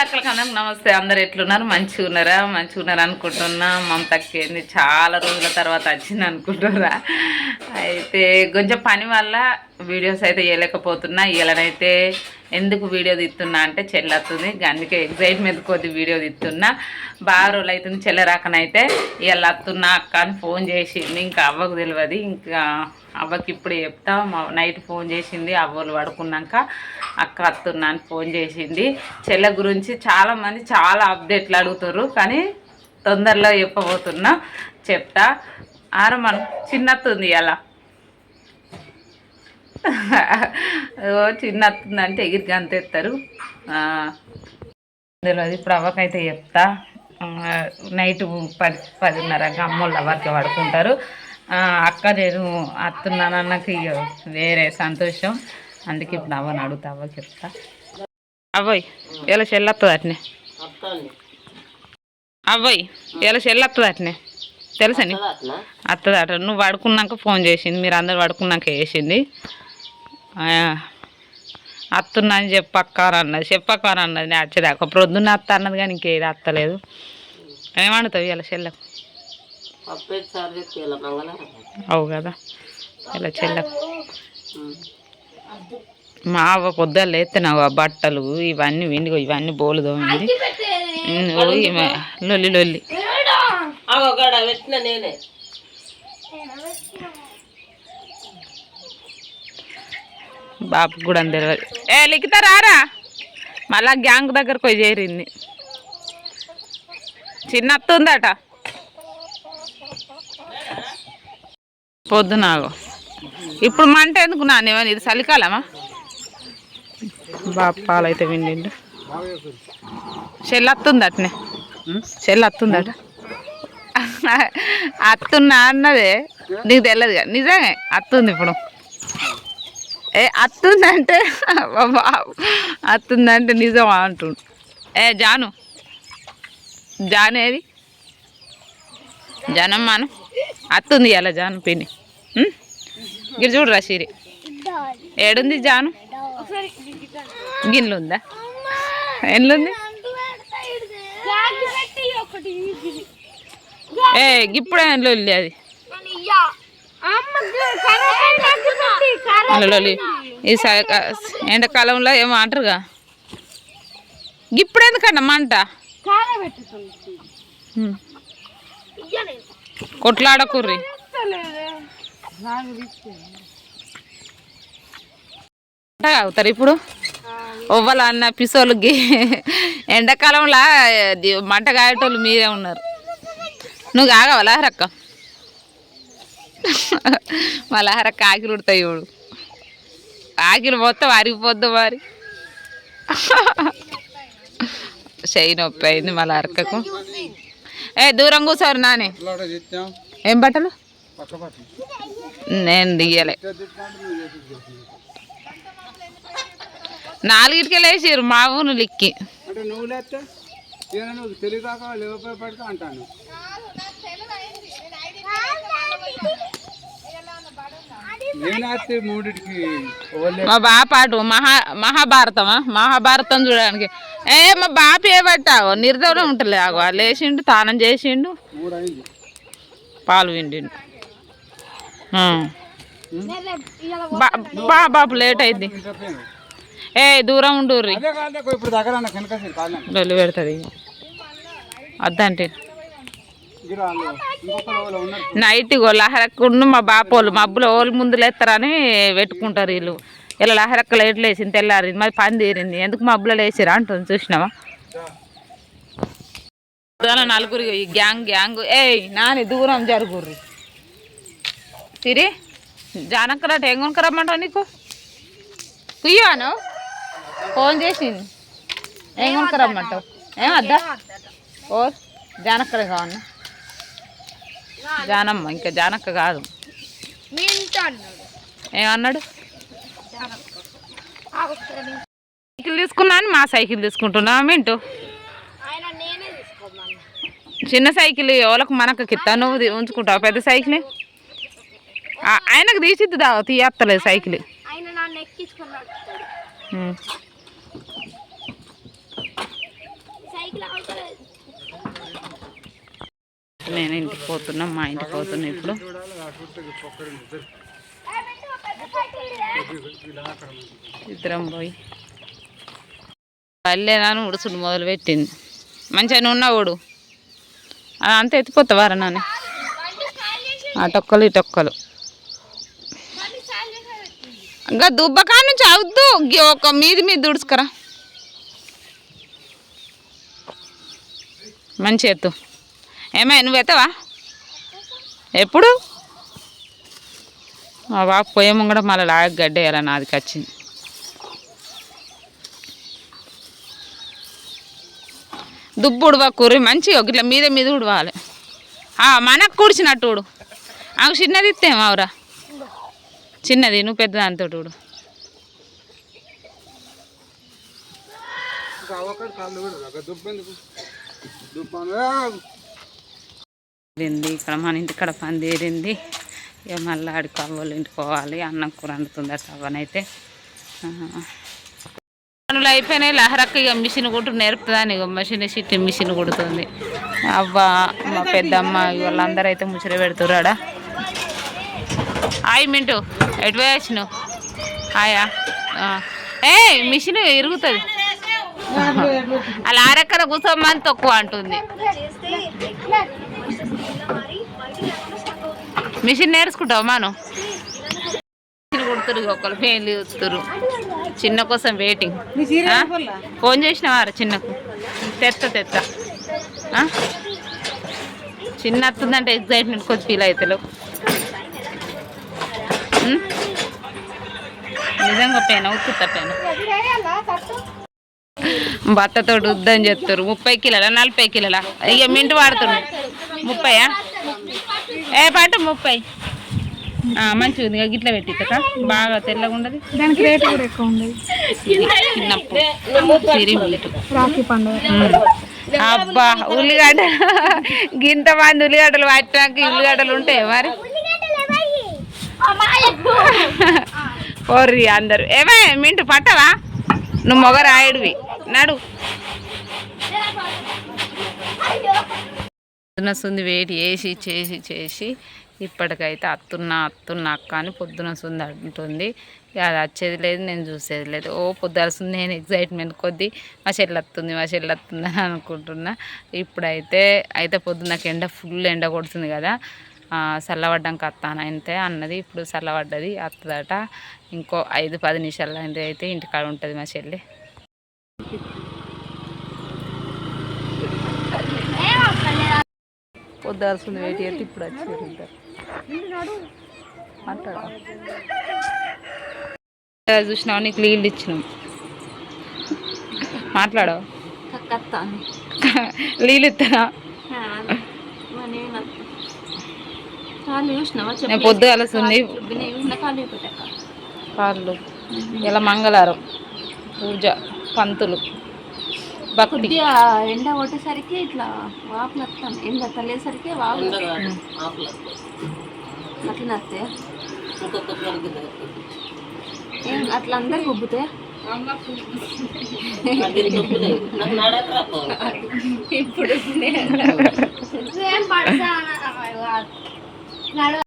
అక్కలకన్నా నమస్తే. అందరు ఎట్లున్నారు? మంచిగా ఉన్నారా అనుకుంటున్నా. మమతకి ఏంది చాలా రోజుల తర్వాత వచ్చింది అనుకుంటున్నారా? అయితే కొంచెం పని వల్ల వీడియోస్ అయితే వేయలేకపోతున్నా. ఇలానైతే ఎందుకు వీడియో తీస్తున్నా అంటే చెల్లెత్తుంది, అందుకే ఎగ్జైట్మెంట్ కొద్ది వీడియో తీస్తున్నా. బాగా రోజులు అవుతుంది చెల్లెరాకనైతే. ఇలా వస్తున్నా అక్క అని ఫోన్ చేసింది. ఇంకా అవ్వకు తెలియదు. ఇంకా అవ్వకి ఇప్పుడు చెప్తా. నైట్ ఫోన్ చేసింది, అవ్వలు పడుకున్నాక అక్క వస్తున్నా అని ఫోన్ చేసింది. చెల్లె గురించి చాలామంది చాలా అప్డేట్లు అడుగుతారు, కానీ తొందరలో చెప్పబోతున్నా, చెప్తా. మనం చిన్నత్తుంది అలా చిన్నత్తుందంటే ఎగిరికి అంతేస్తారు తెలియదు. ఇప్పుడు అవ్వకైతే చెప్తా. నైట్ 10:30కి అమ్మోళ్ళ వరకు పడుకుంటారు. అక్క నేను అత్తున్నాను అన్నకి వేరే సంతోషం, అందుకే ఇప్పుడు అవ్వని అడుగుతా. అవ్వకి చెప్తా. అవ్వయ్ ఇలా చెల్లొస్తుంది అట్నే. అవ్వయ్ ఇలా చెల్లొస్తుంది అట్నే తెలుసని అత్తది అట. నువ్వు పడుకున్నాక ఫోన్ చేసింది, మీరు అందరు పడుకున్నాక వేసింది. అత్తున్నా అని చెప్పక్క అని అన్నది. నేను వచ్చేదాకా ప్రొద్దున్న అత్త అన్నది, కానీ ఇంకేది అత్తలేదు. ఏమండుతావు ఇలా చెల్లకు? అవు కదా ఇలా చెల్లకు. మా అవ్వ పొద్దున్న లేస్తే నాకు బట్టలు ఇవన్నీ విండిగో, ఇవన్నీ బోలు తోమింది. లొల్లి లొల్లి బాబు కూడా తెలియదు. లిఖిత రారా, మళ్ళా గ్యాంగ్ దగ్గరకు పోయి చేరింది. చిన్న అత్తుందట పొద్దునాగో. ఇప్పుడు మంట ఎందుకు నానేమని, ఇది చలికాలమా? బాబు పాలైతే విండిండు. చెల్లత్తుంది అట్నే, చెల్లత్తుందట. అత్తున్నా అన్నదే నీకు తెలియదు కదా, నిజమే అత్తుంది. ఇప్పుడు అత్తుందంటే బాబు అత్తుందంటే నిజం అంటుండు. జాను ఏది జనమ్మాను అత్తుంది అలా జాను పిన్ని. గిరి చూడరా సిరి ఏడుంది జాను? గిన్నెలు ఉందా? ఎన్నుంది? ఇప్పుడే లొల్లి అది లొల్లి. ఈ ఎండాకాలంలో ఏమో అంటారుగా. ఇప్పుడు ఎందుకన్నా మంట? కొట్లాడకుర్రి. అవుతారు ఇప్పుడు ఒవ్వల అన్న పిసోలు. ఎండాకాలంలో మంట కాయేటోళ్ళు మీరే ఉన్నారు. నువ్వు కాగవా లహరక్క? మా లహరక్క ఆకిలు ఉడతాయి చూడు, ఆకిలు మొత్తం అరిగిపోద్దు మరి. చెయ్యి నొప్పి అయింది మా లహరక్కకు. దూరం కూర్చోరు నాని. ఏం బట్టలు? నేను దియ్యలే. 4కి లేచిర్రు మా ఊరు లిక్కి. మా బాపాటు మహాభారతం చూడడానికి. మా బాప ఏబట్టావు నిర్దవడం ఉంటుంది. లేచిండు, తానం చేసిండు, పాలు విండిండు. బాపు లేట్ అయింది. దూరం ఉండుర్రి, లొల్లి పెడుతుంది అద్దంటే. నైట్ లహరక్కుండు మా బాపోళ్ళు మబ్బులో ఓళ్ళు ముందు లేస్తారని పెట్టుకుంటారు వీళ్ళు. ఇలా లహరక్క లేట్ లేచింది, తెల్లారింది, మరి పని తీరింది. ఎందుకు మబ్బులో లేచిరా అంటుంది. చూసినావా? నలుగురు ఈ గ్యాంగ్. నాని దూరం జరుగుర్రి. సిరి జానక్కరాట ఏం కొనుక్కరమ్మంటావు? నీకు కుయ్యాను ఫోన్ చేసింది. ఏం కొనుక్కరమ్మంటావు? ఏమద్దా? ఓ జానక్కర కావన్నా? జానమ్మ ఇంకా జానక్క కాదు. ఏమన్నాడు? సైకిల్ తీసుకున్నా అని మా సైకిల్ తీసుకుంటున్నా. మింటూ చిన్న సైకిల్ ఎవరికి మనకు కిత్తా, నువ్వు ఉంచుకుంటావు పెద్ద సైకిల్. ఆయనకు తీసిద్దు తీయత్తలేదు సైకిల్. నేను ఇంటికి పోతున్నా, మా ఇంటికి పోతున్నా ఇప్పుడు. ఇద్దరం పోయి పల్లెనాను ఉడుసుడు మొదలు పెట్టింది. మంచిగా నున్న ఊడు అంత ఎత్తిపోతావారా నాని, అటొక్కలు ఇటొక్కలు. ఇంకా దుబ్బకా నుంచి అవుద్దు, ఒక మీది దుడుచుకరా. మంచి ఎత్తు. ఏమై నువ్వు ఎత్తవా? ఎప్పుడు మా బాబు పోయే ముంగడ మళ్ళీ లాగ గడ్డేయాల, నాదికి వచ్చింది. దుబ్బు ఉడవకూరి మంచిగా ఇట్లా మీద ఉడవాలి. మనకు కూర్చినట్టు ఊడు. ఆమె చిన్నది ఇస్తేమావురా, చిన్నది నువ్వు పెద్ద దానితో ఊడు. ఇక్కడ మన ఇంటికాడ పని తీరింది. ఇక మళ్ళీ ఆడికి అవ్వాలి, ఇంటికి పోవాలి. అన్నం కూర వండుతుంది అవ్వనైతే. పనులు అయిపోయినాయి. లహరక్క ఇక మిషన్ కుట్టు నేర్పుతుందని ఇక మిషన్ కుడుతుంది. అవ్వ మా పెద్దమ్మ వాళ్ళందరూ అయితే ముచ్చట పెడుతురాడా. హాయ్ మింటూ, ఎటు వేసినావు? హాయా. మిషన్ ఇరుగుతుంది. అలా ఆరెక్కర కూర్చోమని తక్కువ అంటుంది. మిషన్ నేర్చుకుంటావు మనం. మిషన్ కుడుతురు, ఒకళ్ళు ఫెయిల్ చూస్తురు. చిన్న కోసం వెయిటింగ్. ఫోన్ చేసినవారు చిన్నకు? తెత్త చిన్న వస్తుందంటే ఎగ్జైట్మెంట్ కొద్ది ఫీల్ అవుతావు. నిజంగా పెయిన్ అవుతుందా? పెయిన్ భర్తతో వద్దని చెప్తారు. 30 కిలోలా 40 కిలోలా? ఇక మింటు వాడుతున్నాడు. 30యా? పాటు 30 మంచిగా ఉంది. గిట్ల పెట్టిక బాగా తెల్లగా ఉండదు. దానికి రేటు కూడా ఎక్కువ ఉండదు. అబ్బా ఉల్లిగడ్డ గింత మంది ఉల్లిగడ్డలు పట్టినాక ఉల్లిగడ్డలు ఉంటాయి మరి. పోర్రి అందరు. ఏమే మింటు పట్టవా? నువ్వు మొగ రాయుడివి నడు. సుంది వేడి చేసి చేసి ఇప్పటికైతే అత్తున్నా అక్క అని పొద్దున సుంది అంటుంది. అది వచ్చేది లేదు, నేను చూసేది లేదు. పొద్దుస్తుంది. నేను ఎగ్జైట్మెంట్ కొద్దీ మా చెల్లి వస్తుంది అని అనుకుంటున్నా. ఇప్పుడైతే పొద్దున్నకి ఎండ ఫుల్ ఎండ కొడుతుంది కదా, చల్లబడ్డాక అత్తానంతే అన్నది. ఇప్పుడు చల్లబడ్డది, వస్తుందట. ఇంకో 5-10 నిమిషాలు అయితే ఇంటికాడ ఉంటుంది మా చెల్లి. పొద్దాల్సింది వేటి అయితే ఇప్పుడు వచ్చేది. మాట్లాడా చూసినావు? నీకు నీళ్ళు ఇచ్చినాం. మాట్లాడవు? నీళ్ళు ఇస్తానా? నేను పొద్దు కలుస్తుంది కాళ్ళు. ఇలా మంగళవారం పూజ, పంతులు, భక్తి. ఎండ కొట్టేసరికి ఇట్లా వాపులు వస్తాను. ఎండ తల్లేసరికి వాపులు అట్లా వస్తాయి. అట్లా అందరికి ఉబ్బుతాయి. ఇప్పుడు